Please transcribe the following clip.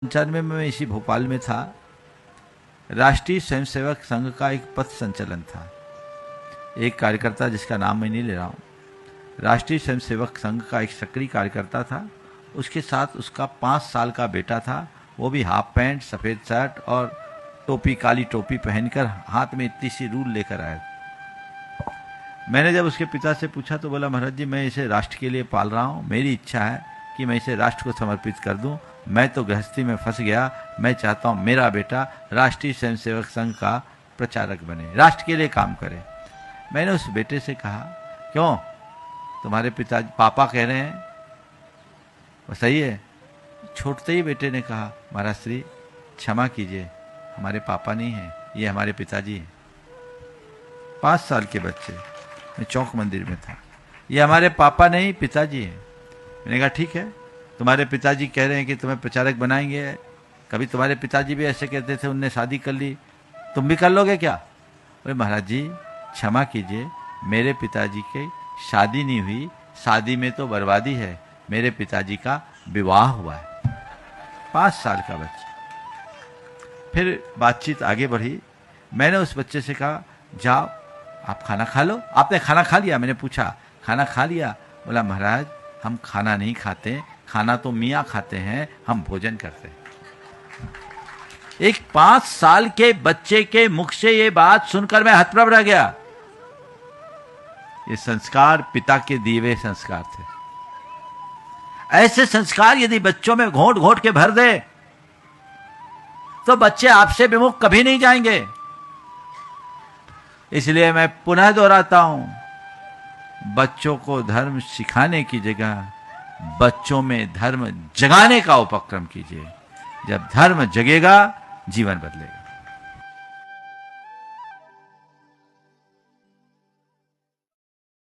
95 में मैं इसी भोपाल में था। राष्ट्रीय स्वयंसेवक संघ का एक पथ संचलन था। एक कार्यकर्ता जिसका नाम मैं नहीं ले रहा हूँ, राष्ट्रीय स्वयंसेवक संघ का एक सक्रिय कार्यकर्ता था। उसके साथ उसका 5 साल का बेटा था। वो भी हाफ पैंट, सफ़ेद शर्ट और टोपी, काली टोपी पहनकर हाथ में इतनी सी रूल लेकर आया। मैंने जब उसके पिता से पूछा तो बोला, महाराज जी मैं इसे राष्ट्र के लिए पाल रहा हूँ, मेरी इच्छा है कि मैं इसे राष्ट्र को समर्पित कर दूं। मैं तो गृहस्थी में फंस गया, मैं चाहता हूं मेरा बेटा राष्ट्रीय स्वयंसेवक संघ का प्रचारक बने, राष्ट्र के लिए काम करे। मैंने उस बेटे से कहा, क्यों तुम्हारे पिता पापा कह रहे हैं वो सही है? छोटते ही बेटे ने कहा, महाराज श्री क्षमा कीजिए, हमारे पापा नहीं हैं, ये हमारे पिताजी हैं। 5 साल के बच्चे, मैं चौक मंदिर में था, ये हमारे पापा नहीं पिताजी हैं। मैंने कहा ठीक है, तुम्हारे पिताजी कह रहे हैं कि तुम्हें प्रचारक बनाएंगे, कभी तुम्हारे पिताजी भी ऐसे कहते थे, उनने शादी कर ली, तुम भी कर लोगे क्या? अरे महाराज जी क्षमा कीजिए, मेरे पिताजी की शादी नहीं हुई, शादी में तो बर्बादी है, मेरे पिताजी का विवाह हुआ है। 5 साल का बच्चा। फिर बातचीत आगे बढ़ी। मैंने उस बच्चे से कहा, जाओ आप खाना खा लो। आपने खाना खा लिया? मैंने पूछा, खाना खा लिया? बोला, महाराज हम खाना नहीं खाते, खाना तो मियाँ खाते हैं, हम भोजन करते हैं। एक 5 साल के बच्चे के मुख से ये बात सुनकर मैं हतप्रभ रह गया। ये संस्कार पिता के दिए हुए संस्कार थे। ऐसे संस्कार यदि बच्चों में घोंट घोंट के भर दे तो बच्चे आपसे विमुख कभी नहीं जाएंगे। इसलिए मैं पुनः दोहराता हूं, बच्चों को धर्म सिखाने की जगह बच्चों में धर्म जगाने का उपक्रम कीजिए। जब धर्म जगेगा, जीवन बदलेगा।